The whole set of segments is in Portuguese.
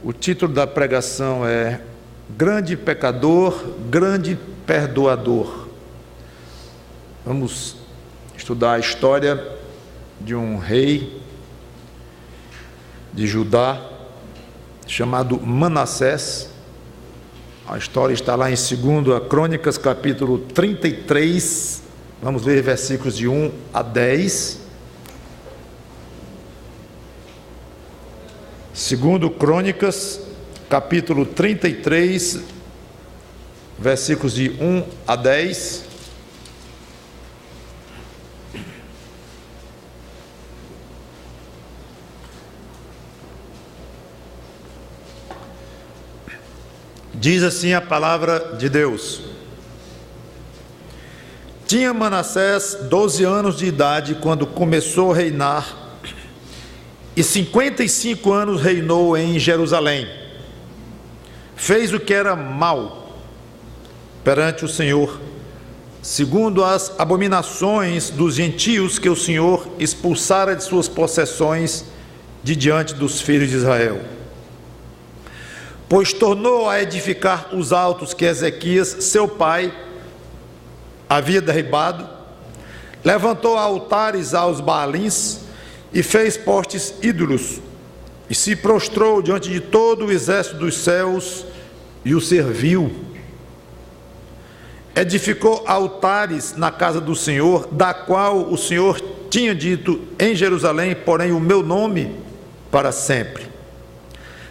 O título da pregação é Grande Pecador, Grande Perdoador. Vamos estudar a história de um rei de Judá chamado Manassés. A história está lá em 2 Crônicas, capítulo 33. Vamos ler versículos de 1 a 10. 2 Crônicas, capítulo 33, versículos de 1 a 10. Diz assim a palavra de Deus: Tinha Manassés 12 anos de idade quando começou a reinar, e 55 anos reinou em Jerusalém. Fez o que era mal perante o Senhor, segundo as abominações dos gentios que o Senhor expulsara de suas possessões de diante dos filhos de Israel. Pois tornou a edificar os altos que Ezequias, seu pai, havia derribado, levantou altares aos Baalins e fez postes ídolos, e se prostrou diante de todo o exército dos céus e o serviu. Edificou altares na casa do Senhor, da qual o Senhor tinha dito: em Jerusalém, porém, o meu nome para sempre.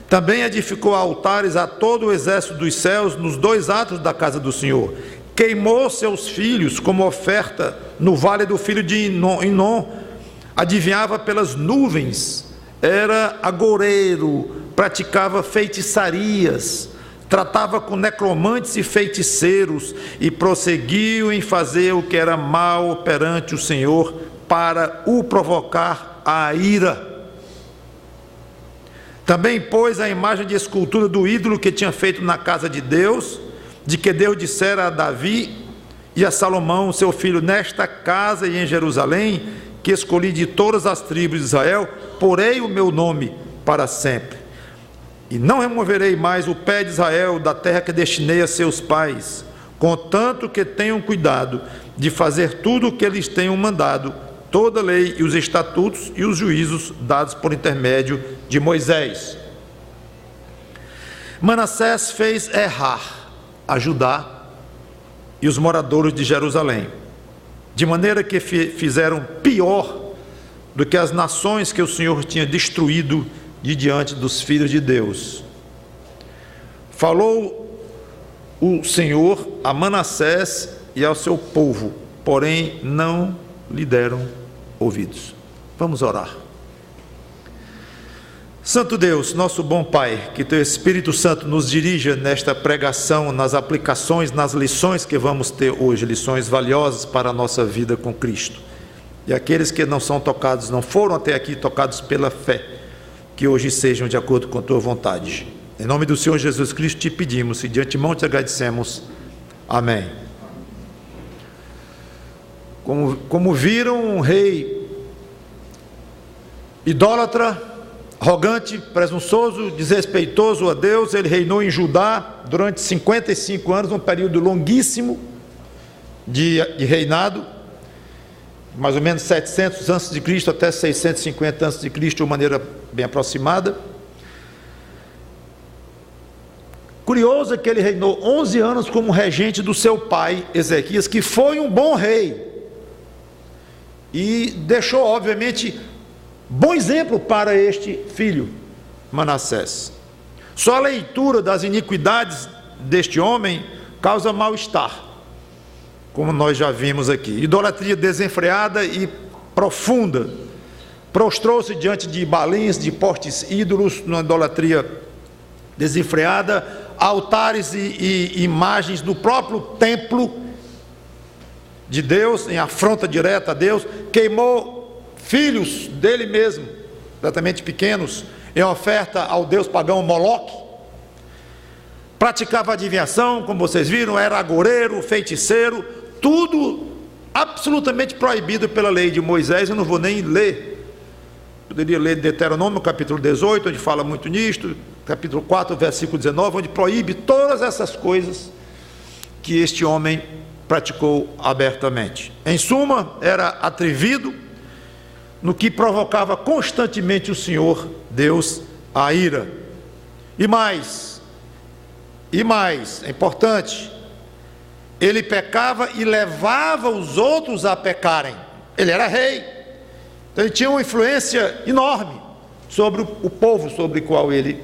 Também edificou altares a todo o exército dos céus nos dois atos da casa do Senhor. Queimou seus filhos como oferta no vale do filho de Inom. Adivinhava pelas nuvens, era agoureiro, praticava feitiçarias, tratava com necromantes e feiticeiros, e prosseguiu em fazer o que era mal perante o Senhor, para o provocar à ira. Também pôs a imagem de escultura do ídolo que tinha feito na casa de Deus, de que Deus dissera a Davi e a Salomão, seu filho: nesta casa e em Jerusalém, que escolhi de todas as tribos de Israel, porei o meu nome para sempre. E não removerei mais o pé de Israel da terra que destinei a seus pais, contanto que tenham cuidado de fazer tudo o que eles tenham mandado, toda a lei e os estatutos e os juízos dados por intermédio de Moisés. Manassés fez errar a Judá e os moradores de Jerusalém, de maneira que fizeram pior do que as nações que o Senhor tinha destruído de diante dos filhos de Deus. Falou o Senhor a Manassés e ao seu povo, porém não lhe deram ouvidos. Vamos orar. Santo Deus, nosso bom Pai, que Teu Espírito Santo nos dirija nesta pregação, nas aplicações, nas lições que vamos ter hoje, lições valiosas para a nossa vida com Cristo. E aqueles que não são tocados, não foram até aqui tocados pela fé, que hoje sejam de acordo com Tua vontade. Em nome do Senhor Jesus Cristo te pedimos e de antemão te agradecemos. Amém. Como viram, um rei idólatra, arrogante, presunçoso, desrespeitoso a Deus, ele reinou em Judá durante 55 anos, um período longuíssimo de reinado, mais ou menos 700 a.C. até 650 a.C., de uma maneira bem aproximada. Curioso é que ele reinou 11 anos como regente do seu pai, Ezequias, que foi um bom rei, e deixou, obviamente, bom exemplo para este filho, Manassés. Só a leitura das iniquidades deste homem causa mal-estar, como nós já vimos aqui. Idolatria desenfreada e profunda. Prostrou-se diante de balins, de postes ídolos, numa idolatria desenfreada, altares e imagens do próprio templo de Deus, em afronta direta a Deus. Queimou filhos dele mesmo, exatamente pequenos, em oferta ao deus pagão Moloque. Praticava adivinhação, como vocês viram, era agoureiro, feiticeiro, tudo absolutamente proibido pela lei de Moisés. Eu não vou nem ler, poderia ler Deuteronômio capítulo 18, onde fala muito nisto, capítulo 4, versículo 19, onde proíbe todas essas coisas que este homem praticou abertamente. Em suma, era atrevido, no que provocava constantemente o Senhor Deus a ira. E mais, é importante, ele pecava e levava os outros a pecarem. Ele era rei, então ele tinha uma influência enorme sobre o povo sobre o qual ele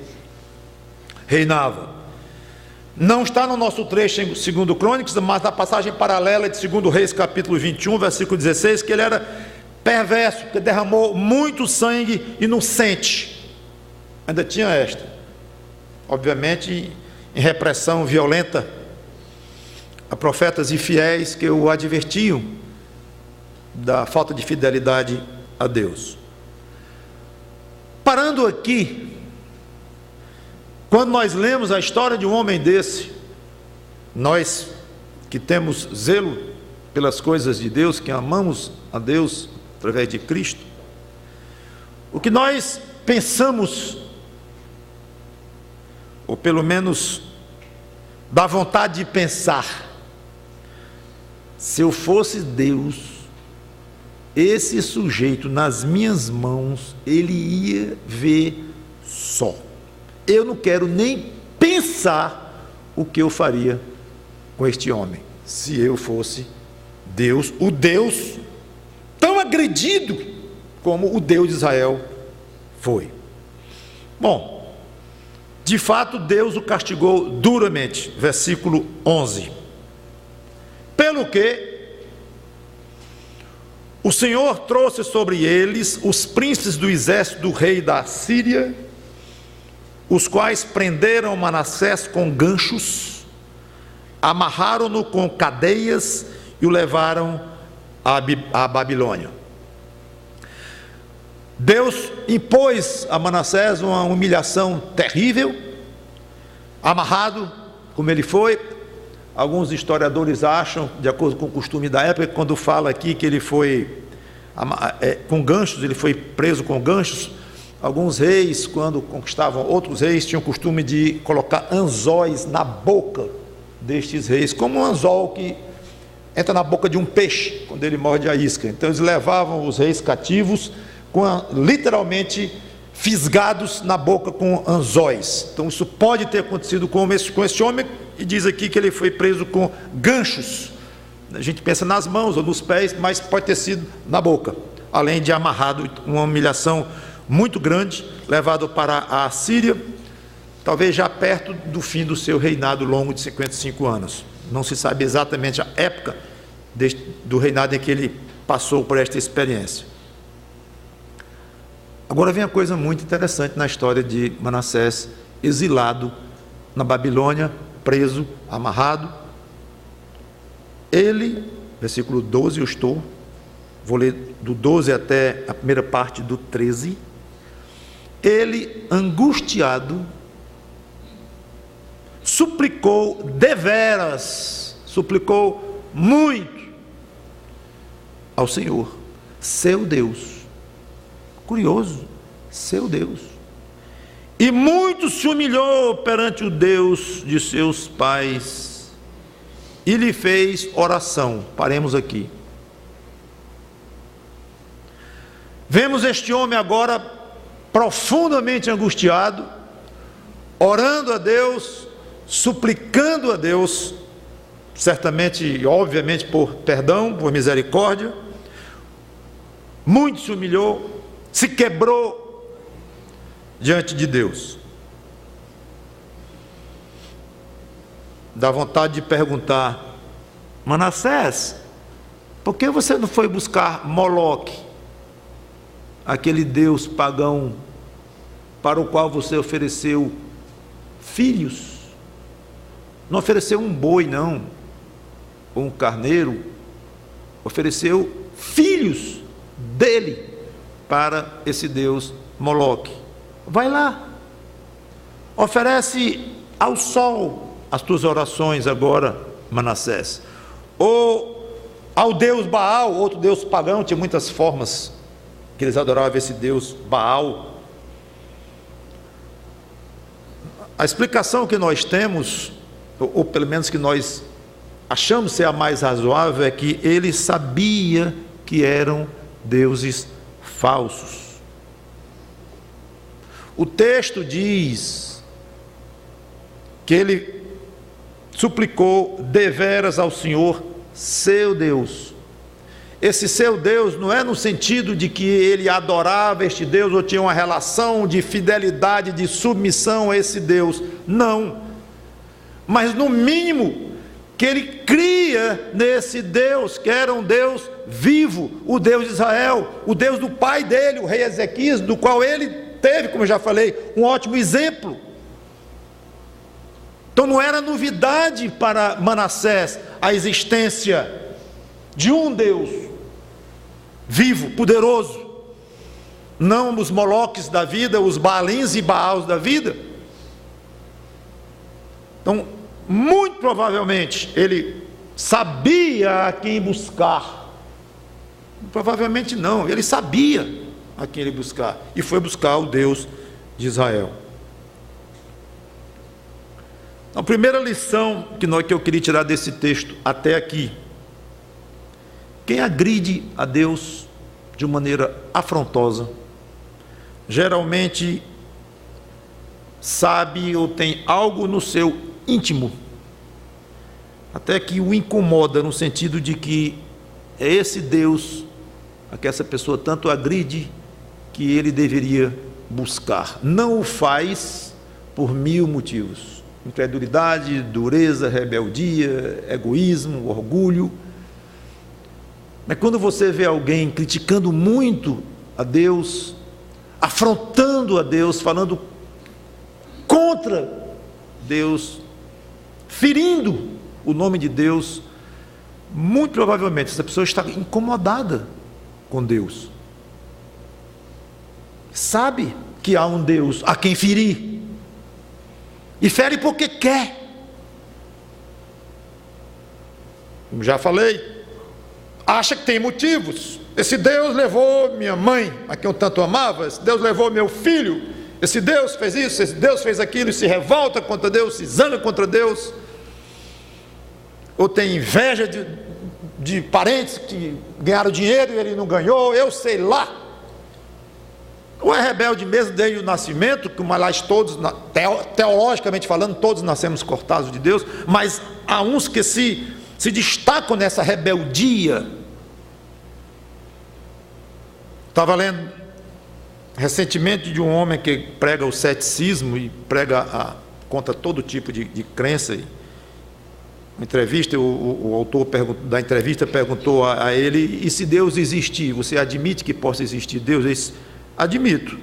reinava. Não está no nosso trecho em 2 Crônicas, mas na passagem paralela de 2 Reis, capítulo 21, versículo 16, que ele era perverso, porque derramou muito sangue inocente. Ainda tinha esta, obviamente, em repressão violenta a profetas infiéis que o advertiam da falta de fidelidade a Deus. Parando aqui, quando nós lemos a história de um homem desse, nós que temos zelo pelas coisas de Deus, que amamos a Deus através de Cristo, o que nós pensamos, ou pelo menos dá vontade de pensar, se eu fosse Deus, esse sujeito nas minhas mãos, ele ia ver só. Eu não quero nem pensar o que eu faria com este homem, se eu fosse Deus, o Deus tão agredido como o Deus de Israel foi. Bom, de fato Deus o castigou duramente, versículo 11. Pelo que o Senhor trouxe sobre eles os príncipes do exército do rei da Síria, os quais prenderam Manassés com ganchos, amarraram-no com cadeias e o levaram à Babilônia. Deus impôs a Manassés uma humilhação terrível, amarrado como ele foi. Alguns historiadores acham, de acordo com o costume da época, quando fala aqui que ele foi com ganchos, ele foi preso com ganchos. Alguns reis, quando conquistavam outros reis, tinham o costume de colocar anzóis na boca destes reis, como um anzol que entra na boca de um peixe, quando ele morde a isca. Então eles levavam os reis cativos, literalmente fisgados na boca com anzóis. Então isso pode ter acontecido com esse homem, e diz aqui que ele foi preso com ganchos. A gente pensa nas mãos ou nos pés, mas pode ter sido na boca, além de amarrado, uma humilhação muito grande, levado para a Síria, talvez já perto do fim do seu reinado longo de 55 anos. Não se sabe exatamente a época do reinado em que ele passou por esta experiência. Agora vem a coisa muito interessante na história de Manassés, exilado na Babilônia, preso, amarrado. Ele, versículo 12, vou ler do 12 até a primeira parte do 13. Ele, angustiado, suplicou deveras, suplicou muito ao Senhor, seu Deus. Curioso, seu Deus. E muito se humilhou perante o Deus de seus pais e lhe fez oração. Paremos aqui. Vemos este homem agora profundamente angustiado, orando a Deus, suplicando a Deus, certamente e obviamente por perdão, por misericórdia. Muito se humilhou, se quebrou diante de Deus. Dá vontade de perguntar: Manassés, por que você não foi buscar Moloque, aquele deus pagão para o qual você ofereceu filhos? Não ofereceu um boi, não, ou um carneiro, ofereceu filhos dele para esse deus Moloque. Vai lá, oferece ao sol as tuas orações agora, Manassés, ou ao deus Baal, outro deus pagão. Tinha muitas formas que eles adoravam esse deus Baal. A explicação que nós temos, ou pelo menos que nós achamos ser a mais razoável, é que ele sabia que eram deuses falsos. O texto diz que ele suplicou deveras ao Senhor, seu Deus. Esse seu Deus não é no sentido de que ele adorava este Deus ou tinha uma relação de fidelidade, de submissão a esse Deus. Não. Mas no mínimo que ele cria nesse Deus, que era um Deus vivo, o Deus de Israel, o Deus do pai dele, o rei Ezequias, do qual ele teve, como eu já falei, um ótimo exemplo. Então não era novidade para Manassés a existência de um Deus vivo, poderoso, não os moloques da vida, os Baalins e Baals da vida. Então, muito provavelmente, ele sabia a quem buscar. Provavelmente não, ele sabia a quem ele buscar, e foi buscar o Deus de Israel. A primeira lição que eu queria tirar desse texto até aqui: quem agride a Deus de maneira afrontosa, geralmente sabe ou tem algo no seu íntimo, até que o incomoda, no sentido de que é esse Deus a que essa pessoa tanto agride que ele deveria buscar. Não o faz por 1000 motivos: incredulidade, dureza, rebeldia, egoísmo, orgulho. Mas quando você vê alguém criticando muito a Deus, afrontando a Deus, falando contra Deus, ferindo o nome de Deus, muito provavelmente essa pessoa está incomodada com Deus. Sabe que há um Deus a quem ferir, e fere porque quer. Como já falei, acha que tem motivos. Esse Deus levou minha mãe, a quem eu tanto amava, esse Deus levou meu filho, esse Deus fez isso, esse Deus fez aquilo, e se revolta contra Deus, se zanga contra Deus, ou tem inveja de parentes que ganharam dinheiro e ele não ganhou, eu sei lá. Ou é rebelde mesmo desde o nascimento, como aliás todos, teologicamente falando, todos nascemos cortados de Deus, mas há uns que se destacam nessa rebeldia. Estava lendo recentemente de um homem que prega o ceticismo e prega contra todo tipo de crença. Uma entrevista, o autor da entrevista perguntou a ele: e se Deus existir, você admite que possa existir Deus? Ele disse: admito.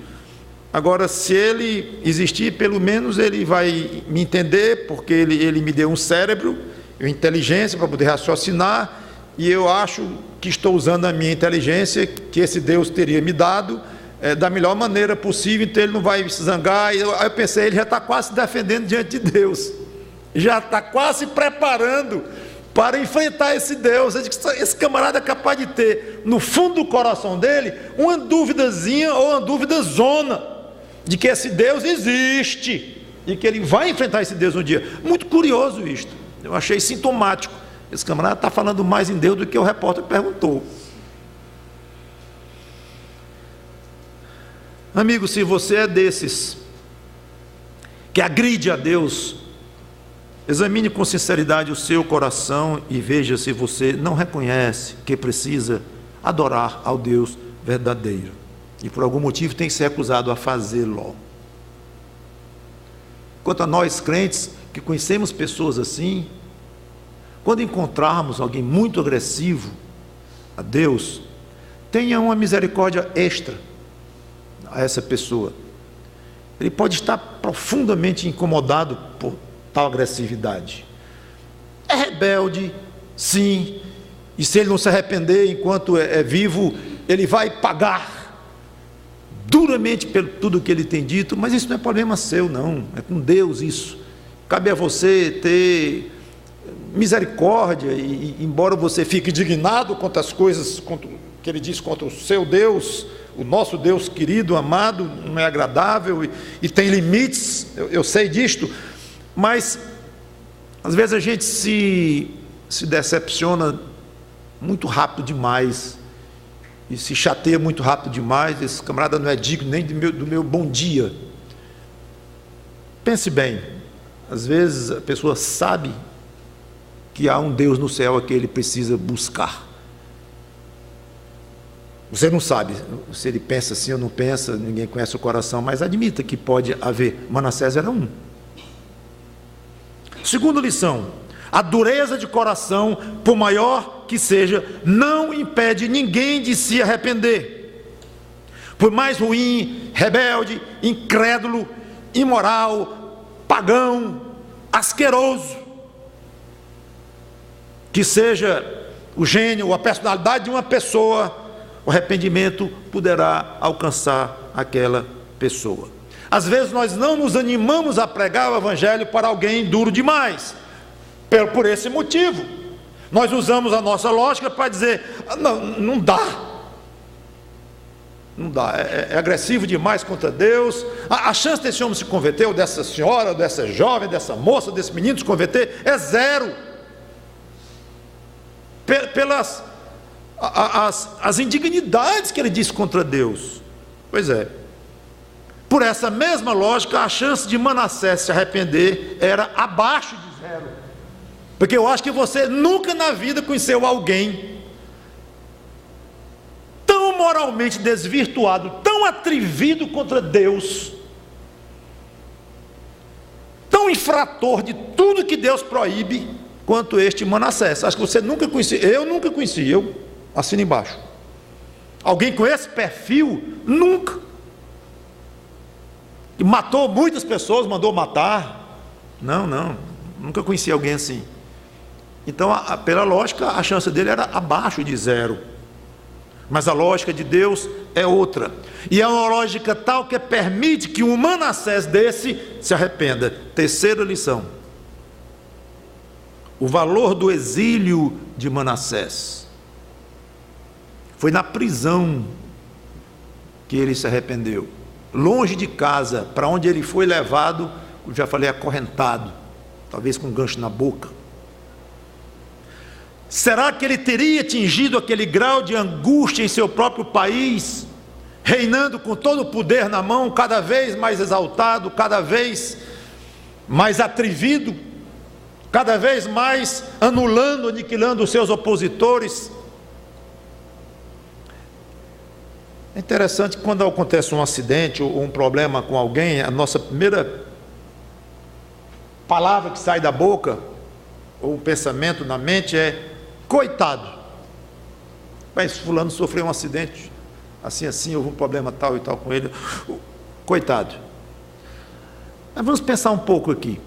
Agora, se ele existir, pelo menos ele vai me entender, porque ele me deu um cérebro, inteligência para poder raciocinar, e eu acho que estou usando a minha inteligência, que esse Deus teria me dado, da melhor maneira possível, então ele não vai se zangar. Aí eu pensei, ele já está quase se defendendo diante de Deus, já está quase se preparando para enfrentar esse Deus. Esse camarada é capaz de ter no fundo do coração dele uma duvidazinha ou uma dúvida zona de que esse Deus existe e que ele vai enfrentar esse Deus um dia. Muito curioso isto, eu achei sintomático. Esse camarada está falando mais em Deus do que o repórter perguntou. Amigo, se você é desses que agride a Deus, examine com sinceridade o seu coração e veja se você não reconhece que precisa adorar ao Deus verdadeiro e por algum motivo tem se recusado a fazê-lo. Quanto a nós crentes que conhecemos pessoas assim, quando encontrarmos alguém muito agressivo a Deus, tenha uma misericórdia extra a essa pessoa. Ele pode estar profundamente incomodado por tal agressividade. É rebelde, sim, e se ele não se arrepender enquanto é vivo, ele vai pagar duramente pelo tudo que ele tem dito. Mas isso não é problema seu, não, é com Deus isso. Cabe a você ter misericórdia, e embora você fique indignado contra as coisas que ele diz contra o seu Deus, o nosso Deus querido, amado, não é agradável e tem limites, eu sei disto, mas às vezes a gente se decepciona muito rápido demais e se chateia muito rápido demais. Esse camarada não é digno nem do meu bom dia. Pense bem, às vezes a pessoa sabe que há um Deus no céu a que ele precisa buscar. Você não sabe se ele pensa assim ou não pensa, ninguém conhece o coração, mas admita que pode haver. Manassés era um. Segunda lição: a dureza de coração, por maior que seja, não impede ninguém de se arrepender. Por mais ruim, rebelde, incrédulo, imoral, pagão, asqueroso que seja o gênio ou a personalidade de uma pessoa, o arrependimento poderá alcançar aquela pessoa. Às vezes nós não nos animamos a pregar o evangelho para alguém duro demais, por esse motivo. Nós usamos a nossa lógica para dizer: não dá, é agressivo demais contra Deus. A chance desse homem se converter, ou dessa senhora, ou dessa jovem, dessa moça, desse menino se converter, é zero. Pelas as indignidades que ele disse contra Deus. Pois é, por essa mesma lógica, a chance de Manassés se arrepender era abaixo de zero, porque eu acho que você nunca na vida conheceu alguém tão moralmente desvirtuado, tão atrevido contra Deus, tão infrator de tudo que Deus proíbe, quanto este Manassés. Acho que você nunca conhecia. Eu nunca conheci. Eu assino embaixo. Alguém com esse perfil? Nunca. E matou muitas pessoas, mandou matar. Não, nunca conheci alguém assim. Então, pela lógica, a chance dele era abaixo de zero. Mas a lógica de Deus é outra. E é uma lógica tal que permite que um Manassés desse se arrependa. Terceira lição: o valor do exílio de Manassés. Foi na prisão que ele se arrependeu. Longe de casa, para onde ele foi levado, eu já falei, acorrentado, talvez com um gancho na boca. Será que ele teria atingido aquele grau de angústia em seu próprio país, reinando com todo o poder na mão, cada vez mais exaltado, cada vez mais atrevido, cada vez mais anulando, aniquilando os seus opositores? É interessante que quando acontece um acidente ou um problema com alguém, a nossa primeira palavra que sai da boca, ou o pensamento na mente é: coitado. Mas fulano sofreu um acidente, assim, houve um problema tal e tal com ele, coitado. Mas vamos pensar um pouco aqui.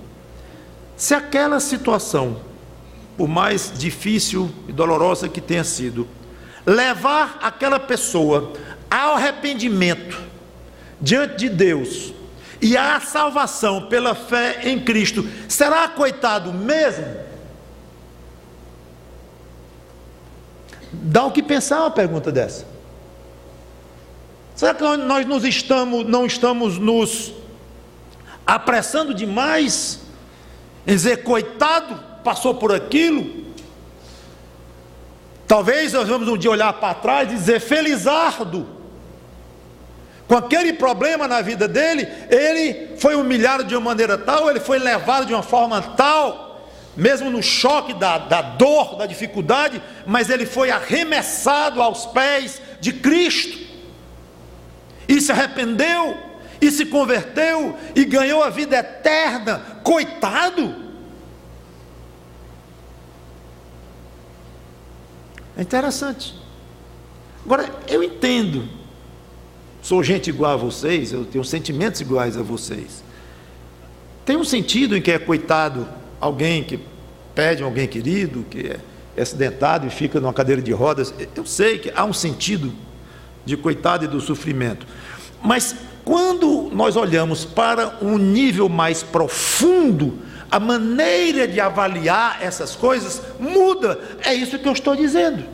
Se aquela situação, por mais difícil e dolorosa que tenha sido, levar aquela pessoa ao arrependimento diante de Deus e à salvação pela fé em Cristo, será coitado mesmo? Dá o que pensar uma pergunta dessa. Será que nós não estamos nos apressando demais em dizer: coitado, passou por aquilo? Talvez nós vamos um dia olhar para trás e dizer: felizardo, com aquele problema na vida dele, ele foi humilhado de uma maneira tal, ele foi levado de uma forma tal, mesmo no choque da dor, da dificuldade, mas ele foi arremessado aos pés de Cristo, e se arrependeu, e se converteu, e ganhou a vida eterna. Coitado! É interessante. Agora, eu entendo, sou gente igual a vocês, eu tenho sentimentos iguais a vocês. Tem um sentido em que é coitado alguém que pede alguém querido, que é acidentado e fica numa cadeira de rodas. Eu sei que há um sentido de coitado e do sofrimento, mas quando nós olhamos para um nível mais profundo, a maneira de avaliar essas coisas muda. É isso que eu estou dizendo,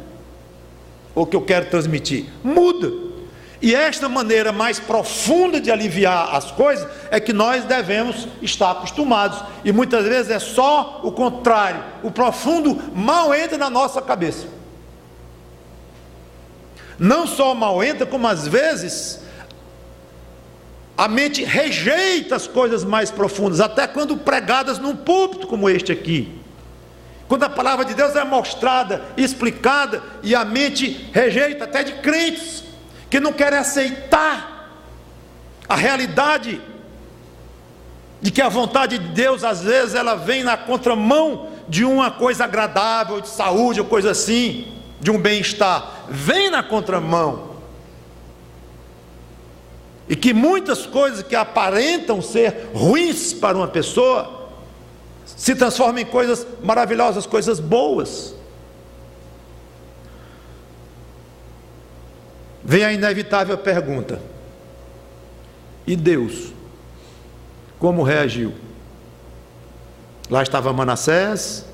ou que eu quero transmitir, muda. E esta maneira mais profunda de aliviar as coisas é que nós devemos estar acostumados. E muitas vezes é só o contrário. O profundo mal entra na nossa cabeça. Não só mal entra, como às vezes a mente rejeita as coisas mais profundas, até quando pregadas num púlpito como este aqui. Quando a palavra de Deus é mostrada, explicada, e a mente rejeita, até de crentes que não querem aceitar a realidade de que a vontade de Deus, às vezes, ela vem na contramão de uma coisa agradável, de saúde, ou coisa assim, de um bem-estar, vem na contramão, e que muitas coisas que aparentam ser ruins para uma pessoa, se transformam em coisas maravilhosas, coisas boas. Vem a inevitável pergunta: e Deus, como reagiu? Lá estava Manassés,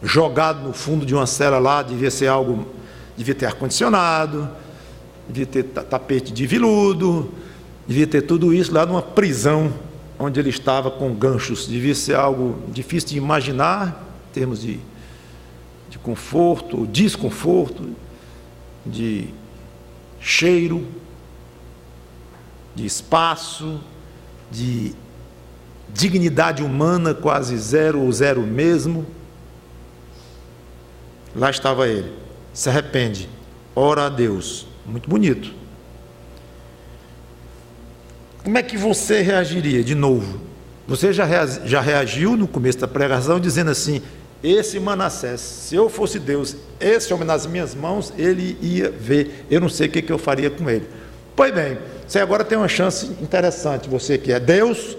jogado no fundo de uma cela lá, devia ser algo, devia ter ar-condicionado, devia ter tapete de veludo, devia ter tudo isso lá numa prisão, onde ele estava com ganchos. Devia ser algo difícil de imaginar, em termos de conforto, desconforto, de cheiro, de espaço, de dignidade humana quase zero ou zero mesmo. Lá estava ele, se arrepende, ora a Deus, muito bonito. Como é que você reagiria de novo? Você já reagiu no começo da pregação dizendo assim: esse Manassés, se eu fosse Deus, esse homem nas minhas mãos, ele ia ver, eu não sei o que eu faria com ele. Pois bem, você agora tem uma chance interessante, você que é Deus,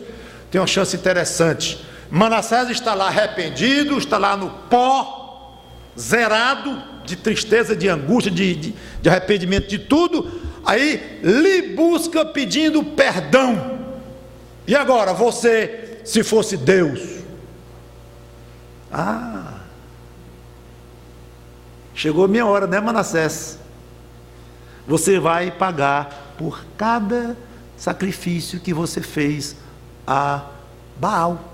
tem uma chance interessante. Manassés está lá arrependido, está lá no pó, zerado, de tristeza, de angústia, de arrependimento, de tudo, aí lhe busca pedindo perdão. E agora, você, se fosse Deus, chegou a minha hora, né, Manassés? Você vai pagar por cada sacrifício que você fez a Baal,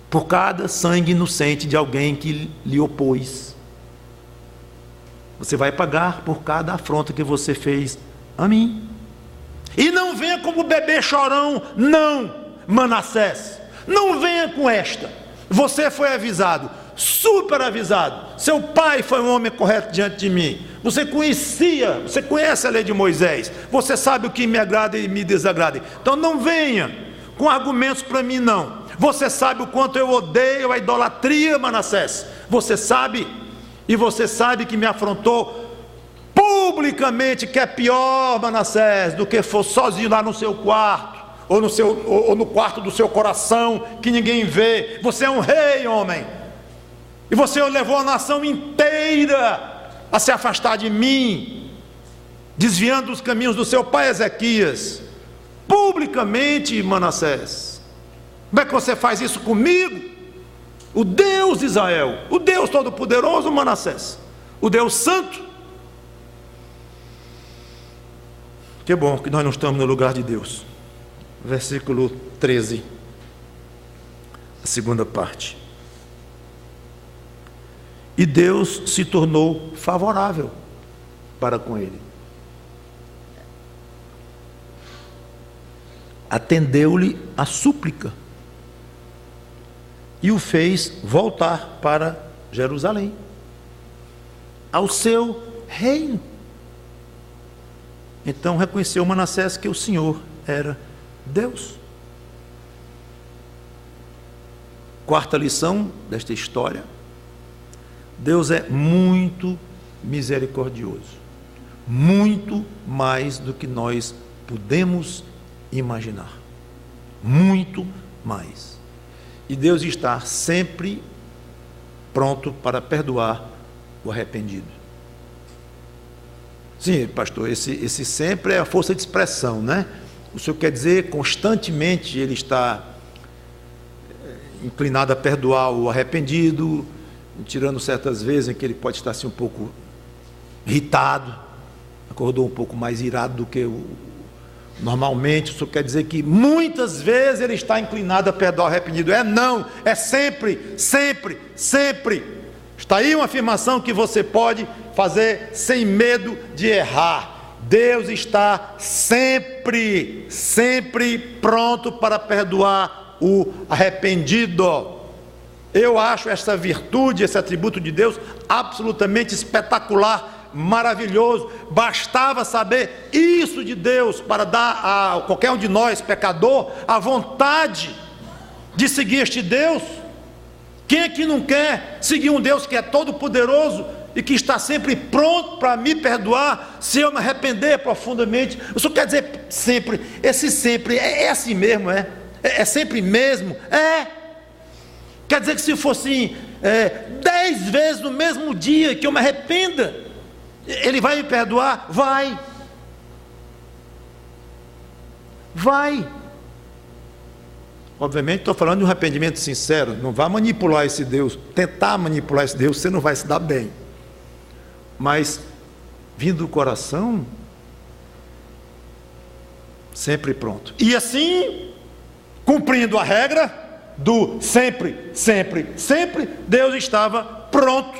por cada sangue inocente de alguém que lhe opôs. Você vai pagar por cada afronta que você fez a mim. E não venha como bebê chorão, não, Manassés, não venha com esta. Você foi avisado, super avisado. Seu pai foi um homem correto diante de mim. Você conhece a lei de Moisés. Você sabe o que me agrada e me desagrada. Então não venha com argumentos para mim, não. Você sabe o quanto eu odeio a idolatria, Manassés. Você sabe, e você sabe que me afrontou publicamente, que é pior, Manassés, do que for sozinho lá no seu quarto, ou no quarto do seu coração, que ninguém vê. Você é um rei, homem, e você levou a nação inteira a se afastar de mim, desviando os caminhos do seu pai Ezequias, publicamente, Manassés. Como é que você faz isso comigo? O Deus de Israel, o Deus Todo-Poderoso, Manassés, o Deus Santo. Que bom que nós não estamos no lugar de Deus. Versículo 13, a segunda parte. E Deus se tornou favorável para com ele. Atendeu-lhe a súplica e o fez voltar para Jerusalém, ao seu reino. Então reconheceu Manassés que o Senhor era Deus. Quarta lição desta história: Deus é muito misericordioso, muito mais do que nós podemos imaginar, muito mais. E Deus está sempre pronto para perdoar o arrependido. Sim, pastor, esse sempre é a força de expressão, né? O senhor quer dizer constantemente ele está inclinado a perdoar o arrependido, tirando certas vezes em que ele pode estar assim um pouco irritado, acordou um pouco mais irado do que normalmente. Isso quer dizer que muitas vezes ele está inclinado a perdoar o arrependido. Não, é sempre, sempre, sempre. Está aí uma afirmação que você pode fazer sem medo de errar. Deus está sempre, sempre pronto para perdoar o arrependido. Eu acho essa virtude, esse atributo de Deus absolutamente espetacular, maravilhoso. Bastava saber isso de Deus para dar a qualquer um de nós, pecador, a vontade de seguir este Deus. Quem é que não quer seguir um Deus que é todo poderoso e que está sempre pronto para me perdoar se eu me arrepender profundamente? Isso quer dizer sempre. Esse sempre é assim mesmo, é sempre mesmo, quer dizer que se fosse 10 vezes no mesmo dia que eu me arrependa, Ele vai me perdoar? Vai. Obviamente estou falando de um arrependimento sincero. Não vá manipular esse Deus, tentar manipular esse Deus, você não vai se dar bem. Mas vindo do coração, sempre pronto. E assim, cumprindo a regra do sempre, sempre, sempre, Deus estava pronto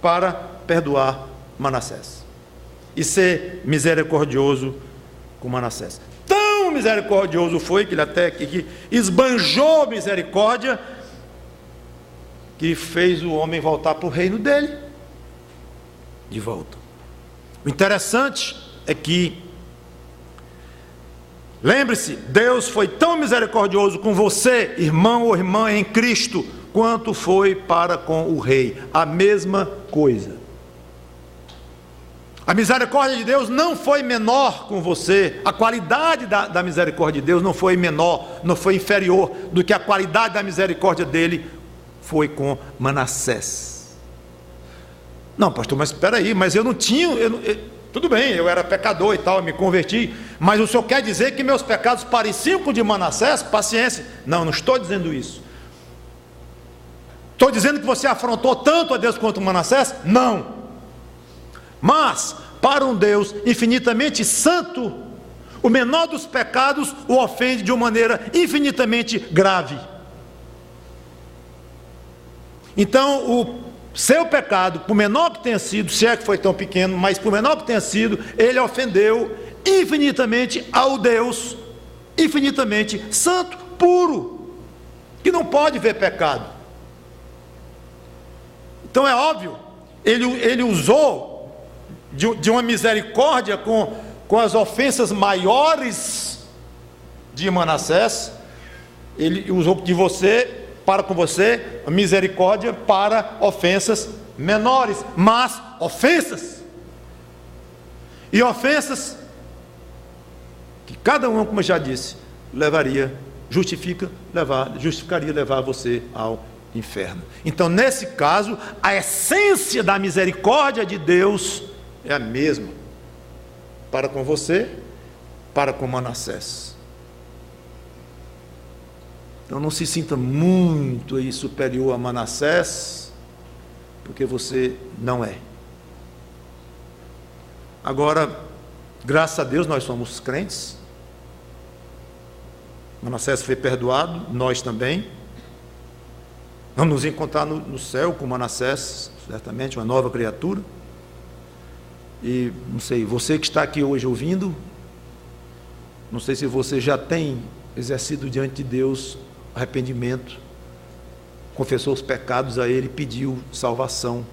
para perdoar Manassés e ser misericordioso com Manassés. Tão misericordioso foi que ele até que esbanjou misericórdia, que fez o homem voltar para o reino dele de volta. O interessante é que, lembre-se, Deus foi tão misericordioso com você, irmão ou irmã em Cristo, quanto foi para com o rei. A mesma coisa. A misericórdia de Deus não foi menor com você. A qualidade da misericórdia de Deus não foi menor, não foi inferior do que a qualidade da misericórdia dele foi com Manassés. Não, pastor, mas espera aí, mas eu não tinha... tudo bem, eu era pecador e tal, eu me converti, mas o senhor quer dizer que meus pecados pareciam com o de Manassés? Paciência. Não estou dizendo isso. Estou dizendo que você afrontou tanto a Deus quanto Manassés? Não. Mas, para um Deus infinitamente santo, o menor dos pecados o ofende de uma maneira infinitamente grave. Então, o seu pecado, por menor que tenha sido, se é que foi tão pequeno, mas por menor que tenha sido, ele ofendeu infinitamente ao Deus infinitamente santo, puro, que não pode ver pecado. Então é óbvio, ele usou de uma misericórdia com as ofensas maiores de Manassés. Ele usou de você para com você a misericórdia para ofensas menores, mas ofensas, e ofensas que cada uma, como eu já disse, justificaria levar você ao inferno. Então, nesse caso, a essência da misericórdia de Deus é a mesma para com você, para com Manassés. Então não se sinta muito aí superior a Manassés, porque você não é. Agora, graças a Deus nós somos crentes. Manassés foi perdoado, nós também. Vamos nos encontrar no céu com Manassés, certamente, uma nova criatura. E, não sei, você que está aqui hoje ouvindo, não sei se você já tem exercido diante de Deus arrependimento, confessou os pecados a Ele, pediu salvação,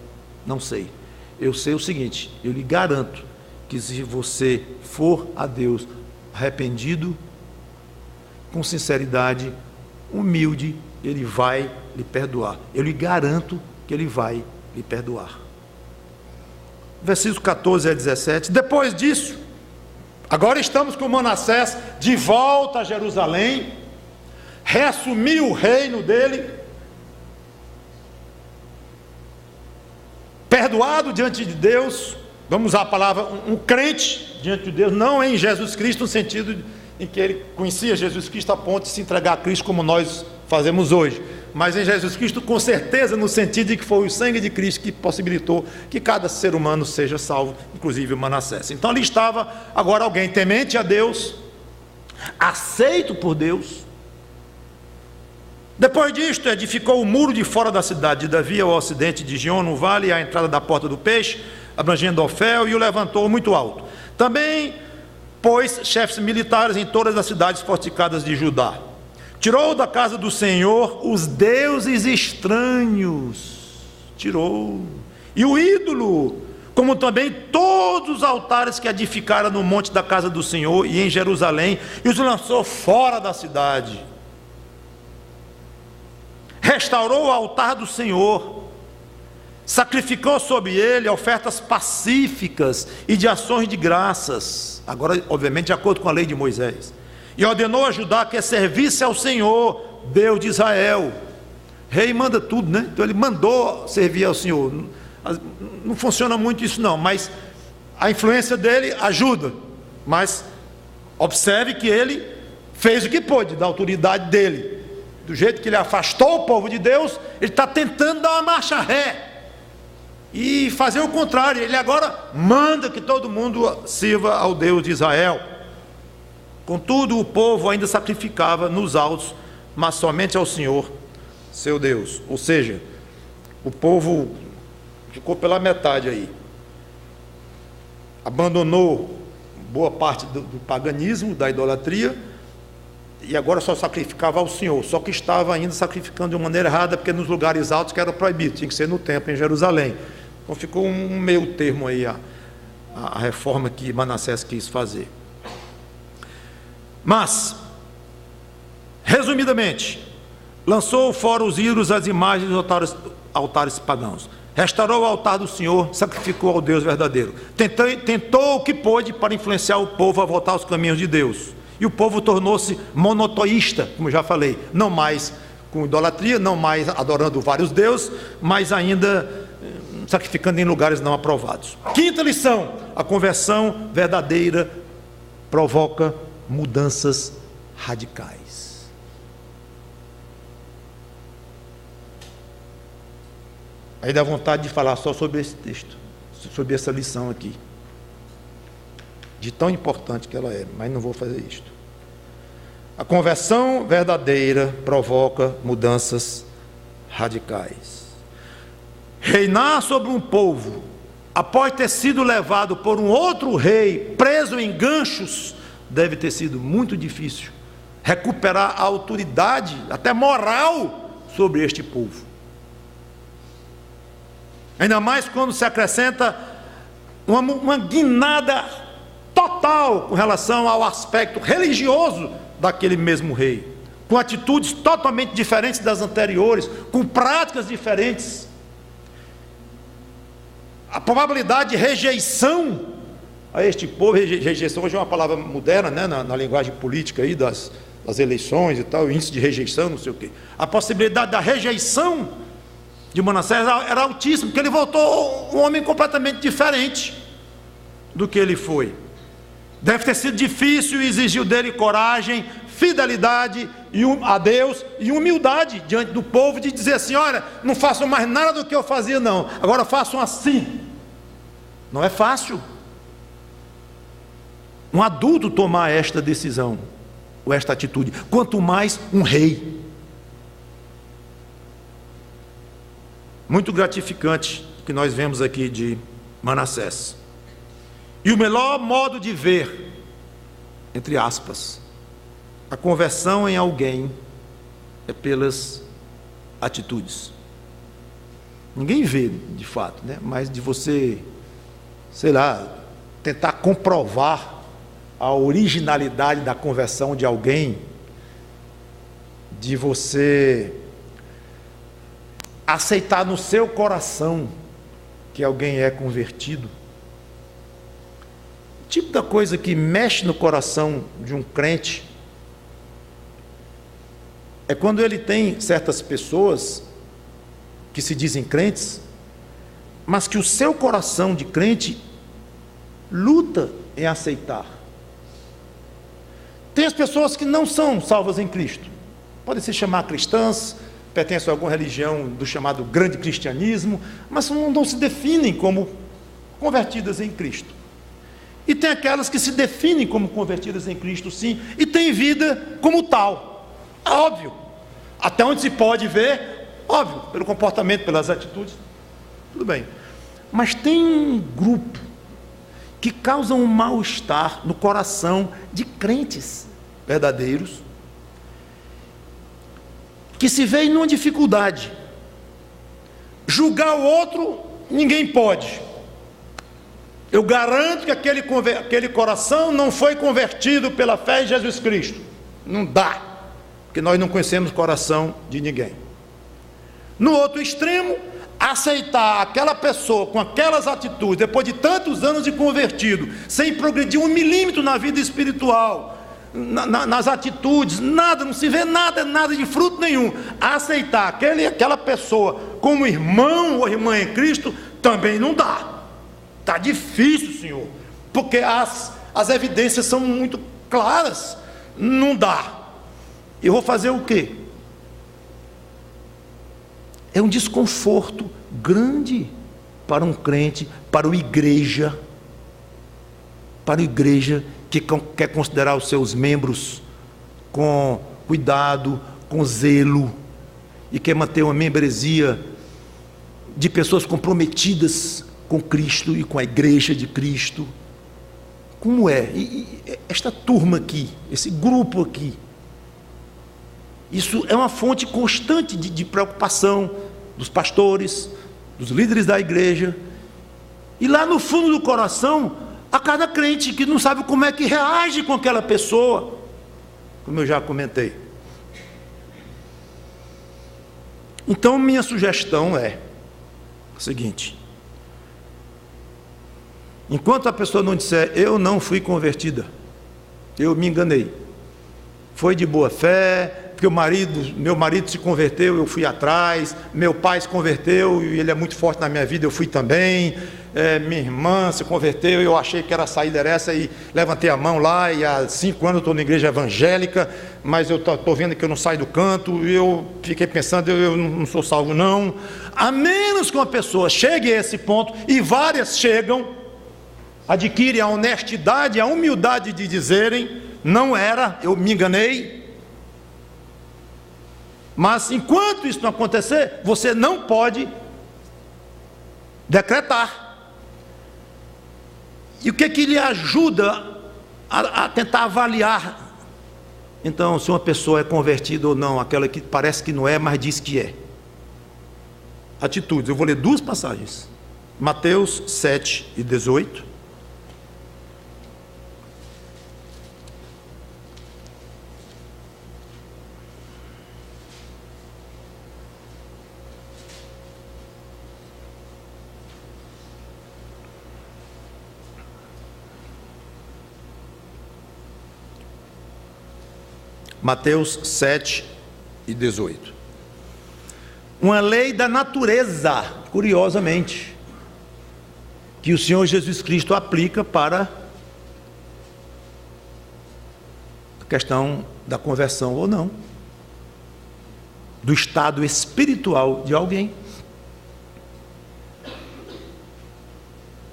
não sei. Eu sei o seguinte, eu lhe garanto que se você for a Deus arrependido, com sinceridade, humilde, Ele vai lhe perdoar. Eu lhe garanto que Ele vai lhe perdoar. Versículos 14 a 17. Depois disso, agora estamos com Manassés de volta a Jerusalém, reassumiu o reino dele, perdoado diante de Deus. Vamos usar a palavra um crente diante de Deus, não em Jesus Cristo, no sentido em que ele conhecia Jesus Cristo a ponto de se entregar a Cristo como nós fazemos hoje, mas em Jesus Cristo com certeza, no sentido de que foi o sangue de Cristo que possibilitou que cada ser humano seja salvo, inclusive o Manassés. Então ali estava agora alguém temente a Deus, aceito por Deus. Depois disto, edificou o muro de fora da cidade de Davi, ao ocidente de Gion, no vale, à entrada da porta do peixe, abrangendo Ofel, e o levantou muito alto. Também pôs chefes militares em todas as cidades fortificadas de Judá. Tirou da casa do Senhor os deuses estranhos, tirou, e o ídolo, como também todos os altares que edificara no monte da casa do Senhor e em Jerusalém, e os lançou fora da cidade. Restaurou o altar do Senhor, sacrificou sobre ele ofertas pacíficas e de ações de graças, agora obviamente de acordo com a lei de Moisés, e ordenou a Judá que servisse ao Senhor, Deus de Israel. Rei manda tudo, né? Então ele mandou servir ao Senhor. Não funciona muito isso não, mas a influência dele ajuda. Mas observe que ele fez o que pôde, da autoridade dele. Do jeito que ele afastou o povo de Deus, ele está tentando dar uma marcha ré e fazer o contrário. Ele agora manda que todo mundo sirva ao Deus de Israel. Contudo, o povo ainda sacrificava nos altos, mas somente ao Senhor, seu Deus. Ou seja, o povo ficou pela metade aí. Abandonou boa parte do paganismo, da idolatria, e agora só sacrificava ao Senhor, só que estava ainda sacrificando de uma maneira errada, porque nos lugares altos que era proibido, tinha que ser no templo, em Jerusalém. Então ficou um meio termo aí a reforma que Manassés quis fazer. Mas, resumidamente, lançou fora os ídolos, as imagens dos altares pagãos, restaurou o altar do Senhor, sacrificou ao Deus verdadeiro, tentou o que pôde para influenciar o povo a voltar aos caminhos de Deus, e o povo tornou-se monoteísta, como já falei, não mais com idolatria, não mais adorando vários deuses, mas ainda sacrificando em lugares não aprovados. Quinta lição: a conversão verdadeira provoca mudanças radicais. Aí dá vontade de falar só sobre esse texto, sobre essa lição aqui, de tão importante que ela é, mas não vou fazer isto. A conversão verdadeira provoca mudanças radicais. Reinar sobre um povo, após ter sido levado por um outro rei, preso em ganchos, deve ter sido muito difícil. Recuperar a autoridade, até moral, sobre este povo. Ainda mais quando se acrescenta uma guinada total com relação ao aspecto religioso daquele mesmo rei, com atitudes totalmente diferentes das anteriores, com práticas diferentes. A probabilidade de rejeição a este povo, rejeição hoje é uma palavra moderna, né, na linguagem política aí das eleições e tal, índice de rejeição, não sei o quê. A possibilidade da rejeição de Manassés era altíssima, porque ele voltou um homem completamente diferente do que ele foi. Deve ter sido difícil e exigiu dele coragem, fidelidade a Deus e humildade diante do povo, de dizer assim: olha, não façam mais nada do que eu fazia não, agora façam assim. Não é fácil um adulto tomar esta decisão ou esta atitude, quanto mais um rei. Muito gratificante que nós vemos aqui de Manassés. E o melhor modo de ver, entre aspas, a conversão em alguém é pelas atitudes. Ninguém vê de fato, né? Mas de você, sei lá, tentar comprovar a originalidade da conversão de alguém, de você aceitar no seu coração que alguém é convertido. O tipo da coisa que mexe no coração de um crente é quando ele tem certas pessoas que se dizem crentes, mas que o seu coração de crente luta em aceitar. Tem as pessoas que não são salvas em Cristo, podem se chamar cristãs, pertencem a alguma religião do chamado grande cristianismo, mas não se definem como convertidas em Cristo. E tem aquelas que se definem como convertidas em Cristo, sim, e têm vida como tal. Óbvio. Até onde se pode ver, óbvio, pelo comportamento, pelas atitudes, tudo bem. Mas tem um grupo que causa um mal-estar no coração de crentes verdadeiros, que se vê numa dificuldade. Julgar o outro, ninguém pode. Eu garanto que aquele coração não foi convertido pela fé em Jesus Cristo. Não dá, porque nós não conhecemos o coração de ninguém. No outro extremo, aceitar aquela pessoa com aquelas atitudes, depois de tantos anos de convertido, sem progredir 1 milímetro na vida espiritual, nas atitudes, nada, não se vê nada de fruto nenhum. Aceitar aquela pessoa como irmão ou irmã em Cristo, também não dá. Está difícil, Senhor, porque as evidências são muito claras. Não dá. Eu vou fazer o quê? É um desconforto grande para um crente, para uma igreja que quer considerar os seus membros com cuidado, com zelo, e quer manter uma membresia de pessoas comprometidas com Cristo e com a igreja de Cristo. Como é? Esta turma aqui, esse grupo aqui, isso é uma fonte constante de preocupação dos pastores, dos líderes da igreja, e lá no fundo do coração, a cada crente que não sabe como é que reage com aquela pessoa, como eu já comentei. Então, minha sugestão é a seguinte: enquanto a pessoa não disser, eu não fui convertida, eu me enganei, foi de boa fé, porque meu marido se converteu, eu fui atrás, meu pai se converteu e ele é muito forte na minha vida, eu fui também, minha irmã se converteu, eu achei que era a saída era essa e levantei a mão lá, e há 5 anos eu estou na igreja evangélica, mas eu estou vendo que eu não saio do canto, eu fiquei pensando, eu não sou salvo não. A menos que uma pessoa chegue a esse ponto, e várias chegam, adquirem a honestidade, a humildade de dizerem, não era, eu me enganei. Mas enquanto isso não acontecer, você não pode decretar. E o que lhe ajuda a tentar avaliar, então, se uma pessoa é convertida ou não, aquela que parece que não é, mas diz que é? Atitudes. Eu vou ler 2 passagens. Mateus 7 e 18. Mateus 7 e 18. Uma lei da natureza, curiosamente, que o Senhor Jesus Cristo aplica para a questão da conversão ou não, do estado espiritual de alguém.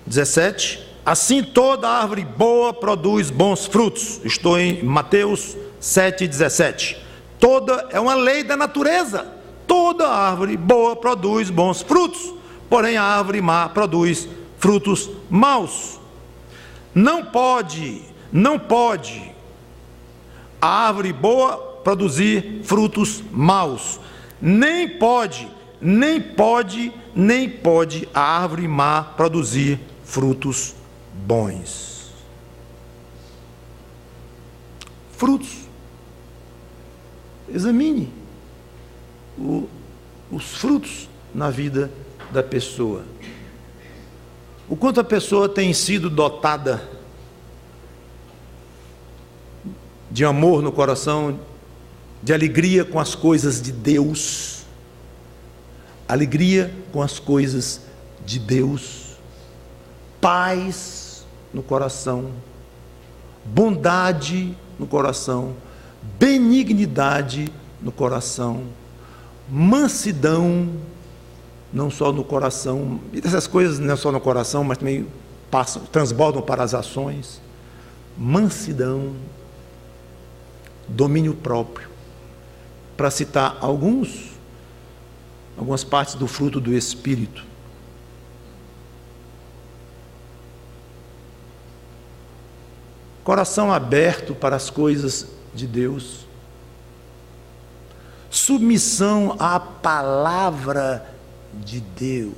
17. Assim toda árvore boa produz bons frutos. Estou em Mateus 7,17. Toda é uma lei da natureza. Toda árvore boa produz bons frutos, porém a árvore má produz frutos maus. Não pode a árvore boa produzir frutos maus. Nem pode a árvore má produzir frutos bons. Frutos. Examine os frutos na vida da pessoa. O quanto a pessoa tem sido dotada de amor no coração, de alegria com as coisas de Deus. Alegria com as coisas de Deus. Paz no coração. Bondade no coração. Benignidade no coração, mansidão, não só no coração, e essas coisas não só no coração, mas também transbordam para as ações. Mansidão, domínio próprio, para citar algumas partes do fruto do Espírito. Coração aberto para as coisas de Deus, submissão à palavra de Deus.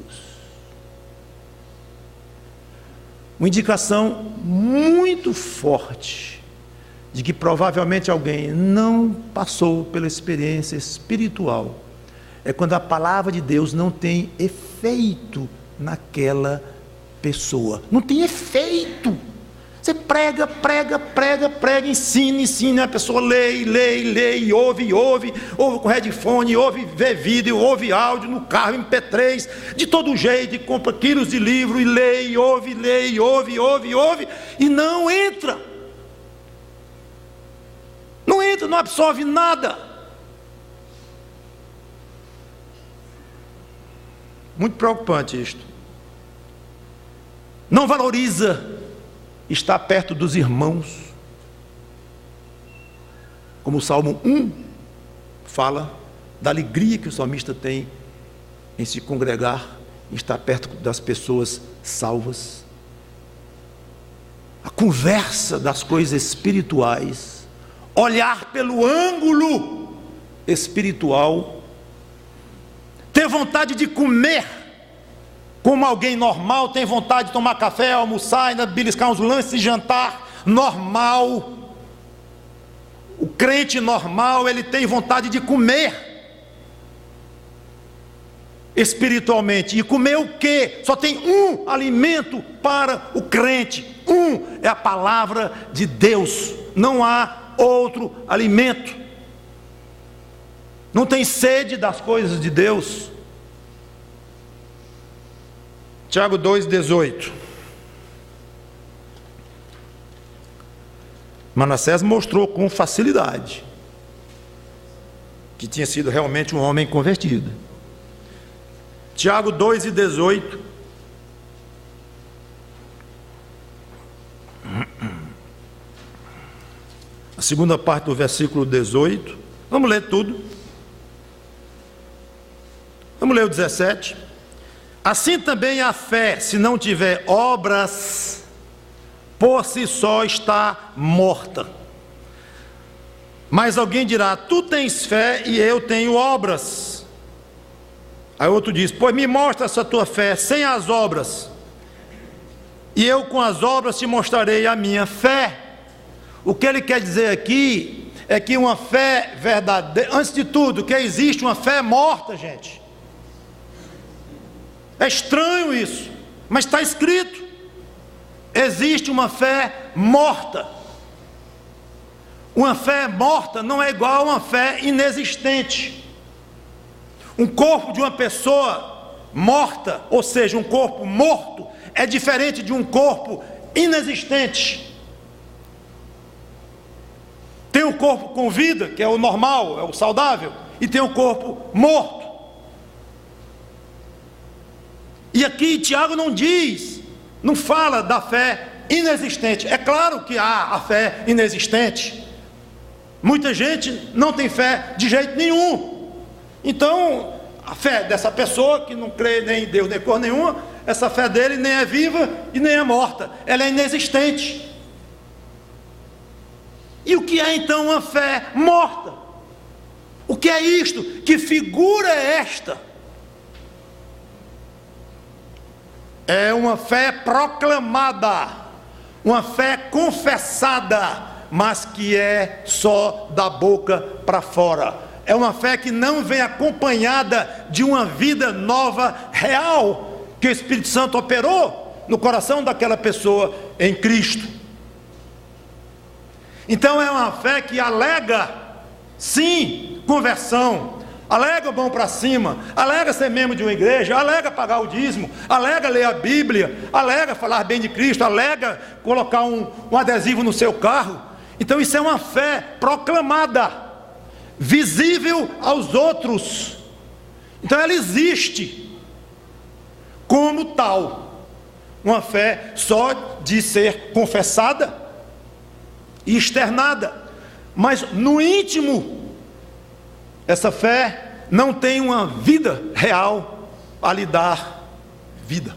Uma indicação muito forte de que provavelmente alguém não passou pela experiência espiritual é quando a palavra de Deus não tem efeito naquela pessoa. Não tem efeito. Você prega, ensina, a pessoa lê, ouve com headphone, vê vídeo, ouve áudio no carro, MP3, de todo jeito, compra quilos de livro e lê, ouve, e não entra. Não absorve nada. Muito preocupante isto. Não valoriza estar perto dos irmãos, como o Salmo 1 fala da alegria que o salmista tem em se congregar, em estar perto das pessoas salvas. A conversa das coisas espirituais, olhar pelo ângulo espiritual, ter vontade de comer como alguém normal, tem vontade de tomar café, almoçar, ainda beliscar uns lanches de jantar, normal. O crente normal, ele tem vontade de comer espiritualmente. E comer o quê? Só tem um alimento para o crente. É a palavra de Deus. Não há outro alimento. Não tem sede das coisas de Deus. Tiago 2,18. Manassés mostrou com facilidade que tinha sido realmente um homem convertido. Tiago 2,18. A segunda parte do versículo 18. Vamos ler tudo. Vamos ler o 17. Assim também a fé, se não tiver obras, por si só está morta. Mas alguém dirá: tu tens fé e eu tenho obras. Aí outro diz: pois me mostra essa tua fé sem as obras, e eu com as obras te mostrarei a minha fé. O que ele quer dizer aqui é que uma fé verdadeira, antes de tudo, que existe uma fé morta, gente. É estranho isso, mas está escrito. Existe uma fé morta. Uma fé morta não é igual a uma fé inexistente. Um corpo de uma pessoa morta, ou seja, um corpo morto, é diferente de um corpo inexistente. Tem um corpo com vida, que é o normal, é o saudável, e tem um corpo morto. E aqui Tiago não fala da fé inexistente. É claro que há a fé inexistente. Muita gente não tem fé de jeito nenhum. Então, a fé dessa pessoa que não crê nem em Deus nem coisa nenhuma, essa fé dele nem é viva e nem é morta. Ela é inexistente. E o que é então uma fé morta? O que é isto? Que figura é esta? É uma fé proclamada, uma fé confessada, mas que é só da boca para fora. É uma fé que não vem acompanhada de uma vida nova, real, que o Espírito Santo operou no coração daquela pessoa em Cristo. Então é uma fé que alega, sim, conversão, alega bom para cima, alega ser membro de uma igreja, alega pagar o dízimo, alega ler a Bíblia, alega falar bem de Cristo, alega colocar um adesivo no seu carro. Então isso é uma fé proclamada, visível aos outros, Então ela existe como tal, uma fé só de ser confessada e externada, mas no íntimo essa fé não tem uma vida real a lhe dar vida.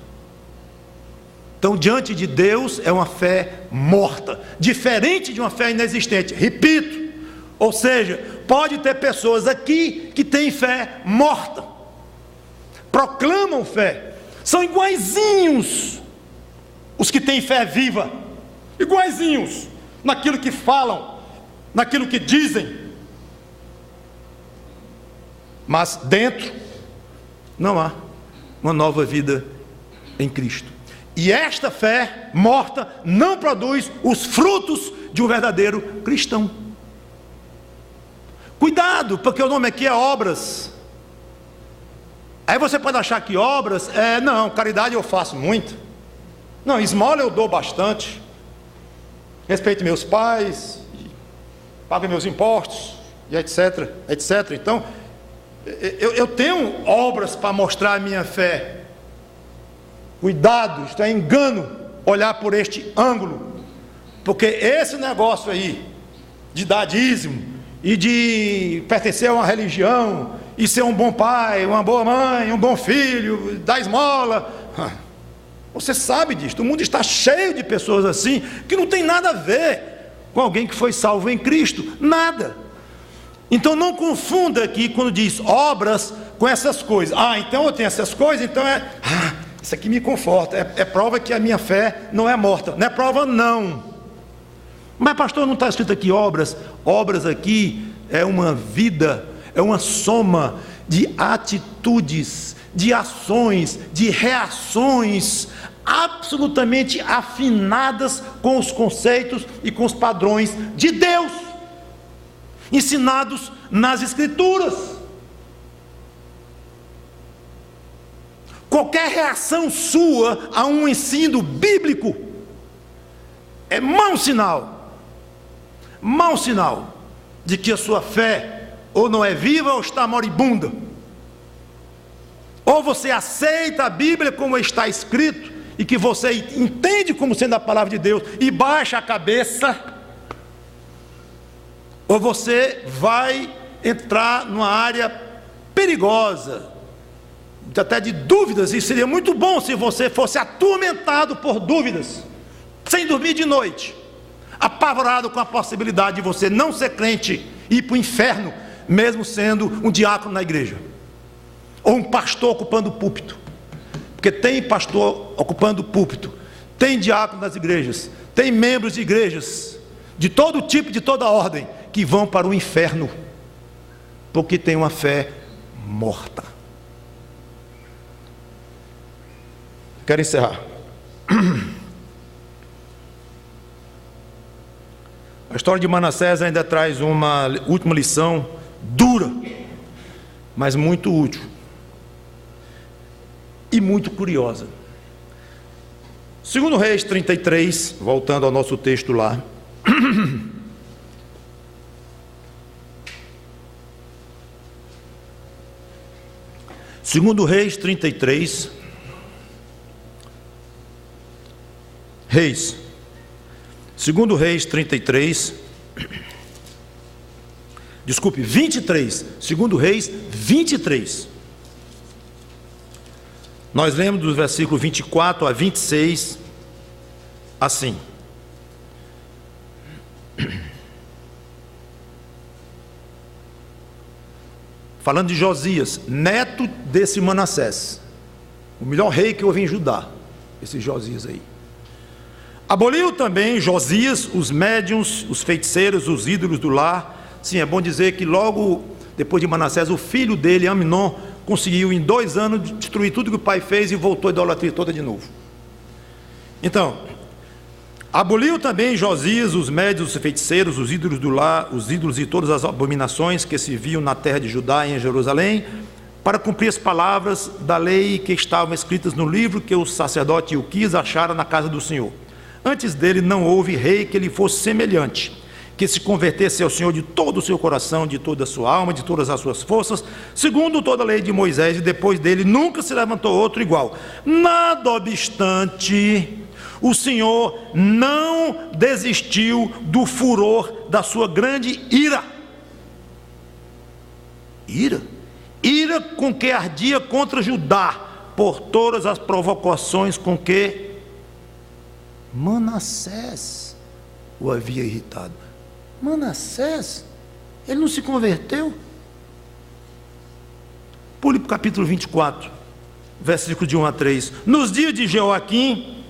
Então, diante de Deus, é uma fé morta, diferente de uma fé inexistente. Repito, ou seja, pode ter pessoas aqui que têm fé morta, proclamam fé, são iguaizinhos os que têm fé viva, iguaizinhos naquilo que falam, naquilo que dizem, mas dentro não há uma nova vida em Cristo. E esta fé morta não produz os frutos de um verdadeiro cristão. Cuidado, porque o nome aqui é obras. Aí você pode achar que obras, não, caridade eu faço muito. Não, esmola eu dou bastante. Respeito meus pais, pago meus impostos, e etc, etc. Então, eu tenho obras para mostrar a minha fé. Cuidado, isto é engano, olhar por este ângulo, porque esse negócio aí, de dar dízimo, e de pertencer a uma religião, e ser um bom pai, uma boa mãe, um bom filho, dar esmola, você sabe disso, o mundo está cheio de pessoas assim, que não tem nada a ver com alguém que foi salvo em Cristo, nada. Então não confunda aqui quando diz obras com essas coisas. Então eu tenho essas coisas, então isso aqui me conforta, é prova que a minha fé não é morta. Não é prova não. Mas pastor, não está escrito aqui obras? Obras aqui é uma vida, é uma soma de atitudes, de ações, de reações absolutamente afinadas com os conceitos e com os padrões de Deus, ensinados nas Escrituras. Qualquer reação sua a um ensino bíblico é mau sinal de que a sua fé ou não é viva ou está moribunda. Ou você aceita a Bíblia como está escrito e que você entende como sendo a palavra de Deus e baixa a cabeça, ou você vai entrar numa área perigosa, até de dúvidas, e seria muito bom se você fosse atormentado por dúvidas, sem dormir de noite, apavorado com a possibilidade de você não ser crente e ir para o inferno, mesmo sendo um diácono na igreja, ou um pastor ocupando o púlpito, porque tem pastor ocupando o púlpito, tem diácono nas igrejas, tem membros de igrejas, de todo tipo, de toda ordem, que vão para o inferno, porque tem uma fé morta. Quero encerrar. A história de Manassés ainda traz uma última lição dura, mas muito útil e muito curiosa. Segundo Reis 33, voltando ao nosso texto lá. Segundo Reis 33, Segundo Reis 33, desculpe, 23, Segundo Reis 23. Nós lemos dos versículos 24 a 26, assim. Falando de Josias, neto desse Manassés, o melhor rei que houve em Judá, esse Josias aí. Aboliu também Josias os médiuns, os feiticeiros, os ídolos do lar. Sim, é bom dizer que logo depois de Manassés, o filho dele, Amnon, conseguiu em 2 anos destruir tudo que o pai fez e voltou a idolatria toda de novo. Então, aboliu também Josias os médiuns, os feiticeiros, os ídolos do lar, os ídolos e todas as abominações que se viam na terra de Judá e em Jerusalém, para cumprir as palavras da lei que estavam escritas no livro que o sacerdote Ilquias achara na casa do Senhor. Antes dele não houve rei que lhe fosse semelhante, que se convertesse ao Senhor de todo o seu coração, de toda a sua alma, de todas as suas forças, segundo toda a lei de Moisés, e depois dele nunca se levantou outro igual. Nada obstante, o Senhor não desistiu do furor da sua grande ira. Ira com que ardia contra Judá, por todas as provocações com que Manassés o havia irritado. Manassés, ele não se converteu? Pule para o capítulo 24, versículo de 1 a 3. Nos dias de Jeoaquim,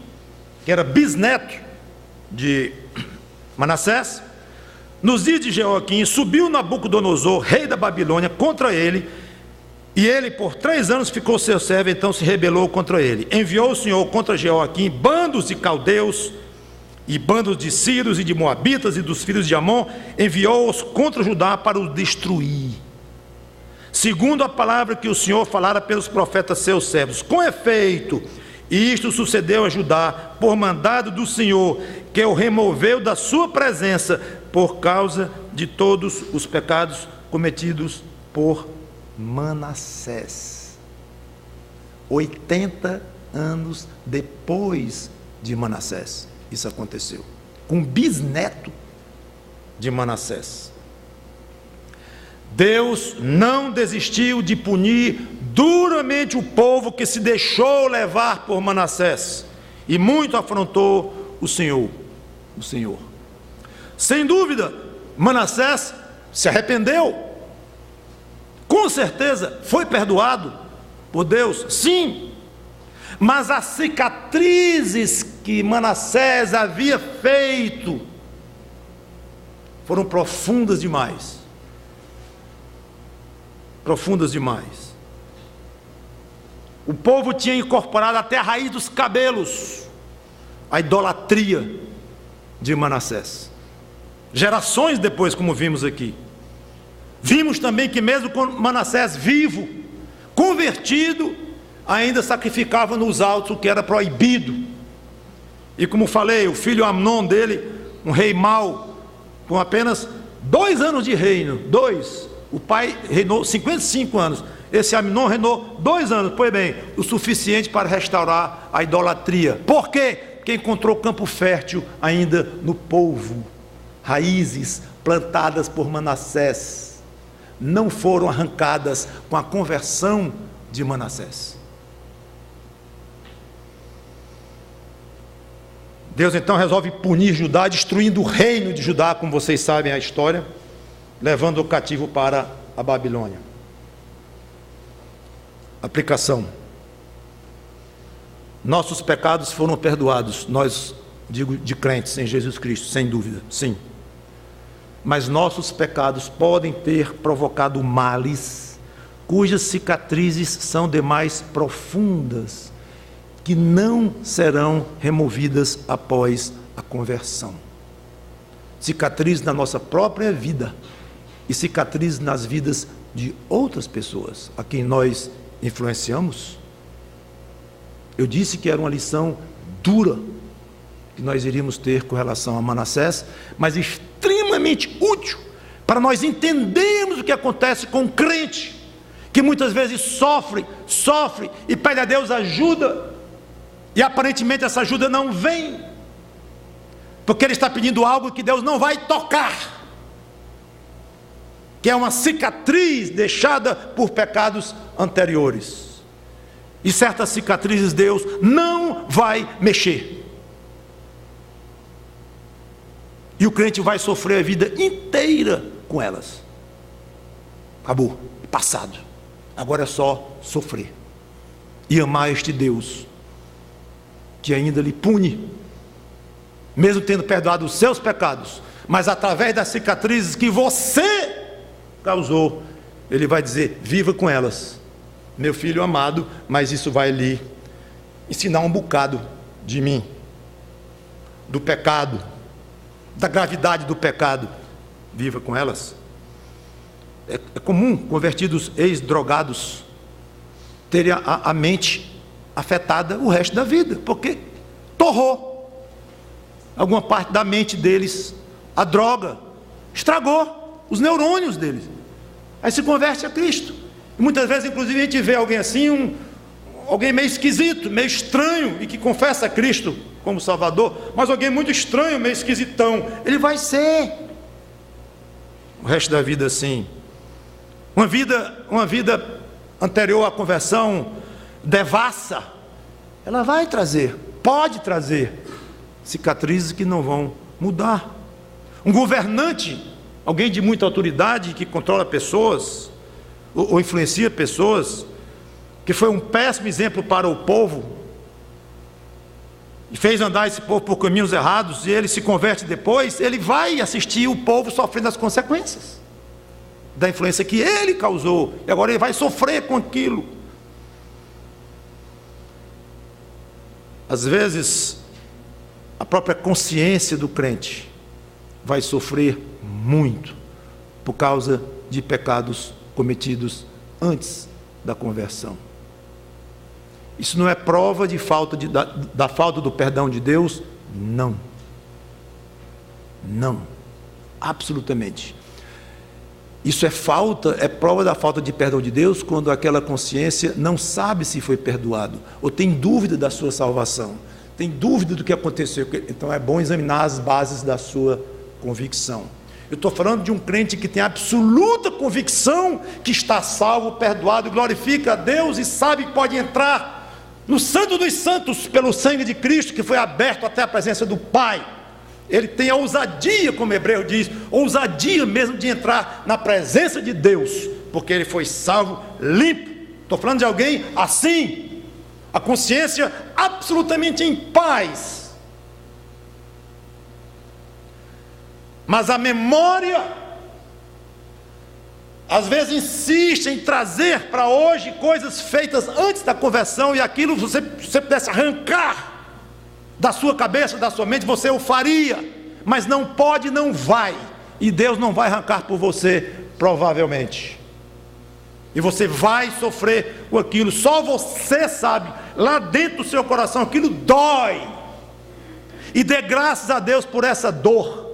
que era bisneto de Manassés, nos dias de Jeoaquim, subiu Nabucodonosor, rei da Babilônia, contra ele, e ele por 3 anos ficou seu servo, então se rebelou contra ele. Enviou o Senhor contra Jeoaquim bandos de caldeus, e bandos de sírios e de moabitas e dos filhos de Amon, enviou-os contra Judá para o destruir, segundo a palavra que o Senhor falara pelos profetas seus servos. Com efeito, isto sucedeu a Judá por mandado do Senhor, que o removeu da sua presença por causa de todos os pecados cometidos por Manassés. 80 anos depois de Manassés, isso aconteceu, com o bisneto de Manassés. Deus não desistiu de punir duramente o povo que se deixou levar por Manassés, e muito afrontou o Senhor. Sem dúvida, Manassés se arrependeu, com certeza foi perdoado por Deus, sim, mas as cicatrizes que Manassés havia feito foram profundas demais. O povo tinha incorporado até a raiz dos cabelos a idolatria de Manassés. Gerações depois, como vimos aqui, vimos também que mesmo com Manassés vivo, convertido, ainda sacrificava nos altos o que era proibido. E como falei, o filho Amnon dele, um rei mau, com apenas 2 anos de reino, o pai reinou 55 anos, esse Amnon reinou 2 anos, pois bem, o suficiente para restaurar a idolatria. Por quê? Porque encontrou campo fértil ainda no povo. Raízes plantadas por Manassés não foram arrancadas com a conversão de Manassés. Deus então resolve punir Judá, destruindo o reino de Judá, como vocês sabem a história, levando o cativo para a Babilônia. Aplicação: nossos pecados foram perdoados, nós, digo, de crentes em Jesus Cristo, sem dúvida, sim. Mas nossos pecados podem ter provocado males, cujas cicatrizes são demais profundas, que não serão removidas após a conversão. Cicatrizes na nossa própria vida e cicatrizes nas vidas de outras pessoas a quem nós influenciamos. Eu disse que era uma lição dura que nós iríamos ter com relação a Manassés, mas extremamente útil para nós entendermos o que acontece com o crente, que muitas vezes sofre e pede a Deus ajuda, e aparentemente essa ajuda não vem, porque ele está pedindo algo que Deus não vai tocar, que é uma cicatriz deixada por pecados anteriores, e certas cicatrizes Deus não vai mexer, e o crente vai sofrer a vida inteira com elas. Acabou, passado, agora é só sofrer e amar este Deus que ainda lhe pune, mesmo tendo perdoado os seus pecados, mas através das cicatrizes que você causou, ele vai dizer: viva com elas, meu filho amado, mas isso vai lhe ensinar um bocado de mim, do pecado, da gravidade do pecado. Viva com elas. É comum convertidos ex-drogados terem a mente afetada o resto da vida, porque torrou alguma parte da mente deles a droga, estragou os neurônios deles. Aí se converte a Cristo. E muitas vezes, inclusive, a gente vê alguém assim, alguém meio esquisito, meio estranho, e que confessa a Cristo como Salvador, mas alguém muito estranho, meio esquisitão, ele vai ser o resto da vida assim. Uma vida anterior à conversão devassa, ela vai trazer, pode trazer cicatrizes que não vão mudar. Um governante, alguém de muita autoridade que controla pessoas ou influencia pessoas, que foi um péssimo exemplo para o povo e fez andar esse povo por caminhos errados, e ele se converte depois, ele vai assistir o povo sofrendo as consequências da influência que ele causou, e agora ele vai sofrer com aquilo. Às vezes a própria consciência do crente vai sofrer muito por causa de pecados cometidos antes da conversão. Isso não é prova de da falta do perdão de Deus? Não. Não. Absolutamente. Isso é prova da falta de perdão de Deus quando aquela consciência não sabe se foi perdoado, ou tem dúvida da sua salvação, tem dúvida do que aconteceu. Então é bom examinar as bases da sua convicção. Eu estou falando de um crente que tem absoluta convicção que está salvo, perdoado, glorifica a Deus e sabe que pode entrar no Santo dos Santos pelo sangue de Cristo, que foi aberto até a presença do Pai. Ele tem a ousadia, como Hebreu diz, ousadia mesmo de entrar na presença de Deus, porque ele foi salvo, limpo. Estou falando de alguém assim, a consciência absolutamente em paz. Mas a memória, às vezes, insiste em trazer para hoje coisas feitas antes da conversão, e aquilo você pudesse arrancar da sua cabeça, da sua mente, você o faria, mas não pode, não vai, e Deus não vai arrancar por você, provavelmente, e você vai sofrer com aquilo. Só você sabe, lá dentro do seu coração, aquilo dói, e dê graças a Deus por essa dor,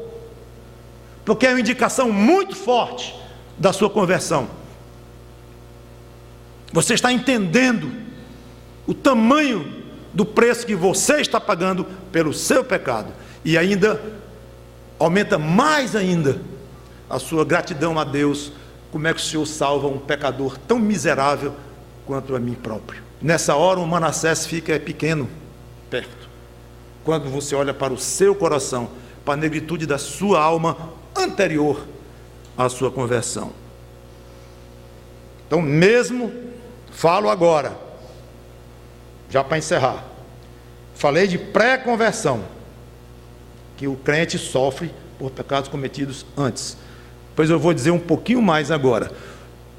porque é uma indicação muito forte da sua conversão. Você está entendendo o tamanho do preço que você está pagando pelo seu pecado, e ainda aumenta mais ainda a sua gratidão a Deus. Como é que o Senhor salva um pecador tão miserável quanto a mim próprio? Nessa hora o Manassés fica pequeno perto, quando você olha para o seu coração, para a negritude da sua alma anterior à sua conversão. Então, mesmo, falo agora, já para encerrar, falei de pré-conversão, que o crente sofre por pecados cometidos antes. Pois eu vou dizer um pouquinho mais agora.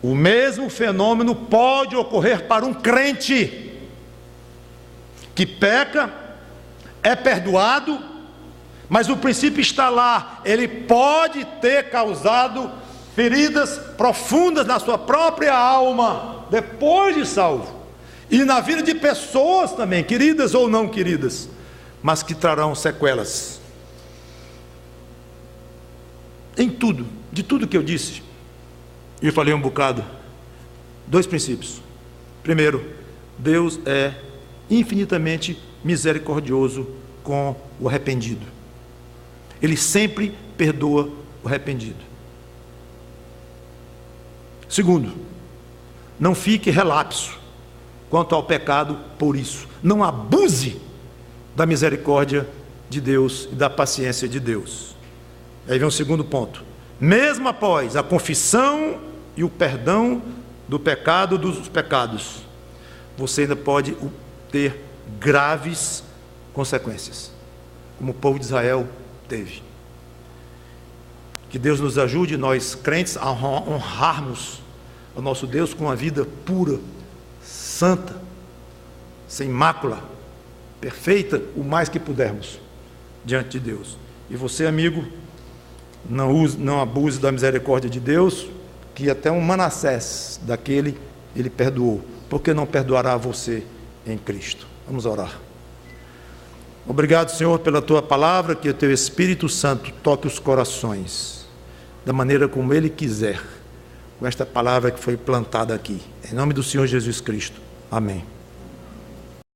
O mesmo fenômeno pode ocorrer para um crente que peca, é perdoado, mas o princípio está lá. Ele pode ter causado feridas profundas na sua própria alma, depois de salvo, e na vida de pessoas também, queridas ou não queridas, mas que trarão sequelas. Em tudo, de tudo que eu disse, eu falei um bocado, 2 princípios. Primeiro, Deus é infinitamente misericordioso com o arrependido. Ele sempre perdoa o arrependido. Segundo, não fique relapso quanto ao pecado por isso. Não abuse da misericórdia de Deus e da paciência de Deus. Aí vem o segundo ponto. Mesmo após a confissão e o perdão do pecado, dos pecados, você ainda pode ter graves consequências, como o povo de Israel teve. Que Deus nos ajude, nós crentes, a honrarmos o nosso Deus com uma vida pura, santa, sem mácula, perfeita, o mais que pudermos diante de Deus. E você, amigo, não abuse da misericórdia de Deus, que até um Manassés daquele ele perdoou. Por que não perdoará você em Cristo? Vamos orar. Obrigado, Senhor, pela Tua palavra, que o Teu Espírito Santo toque os corações da maneira como Ele quiser, com esta palavra que foi plantada aqui. Em nome do Senhor Jesus Cristo. Amém.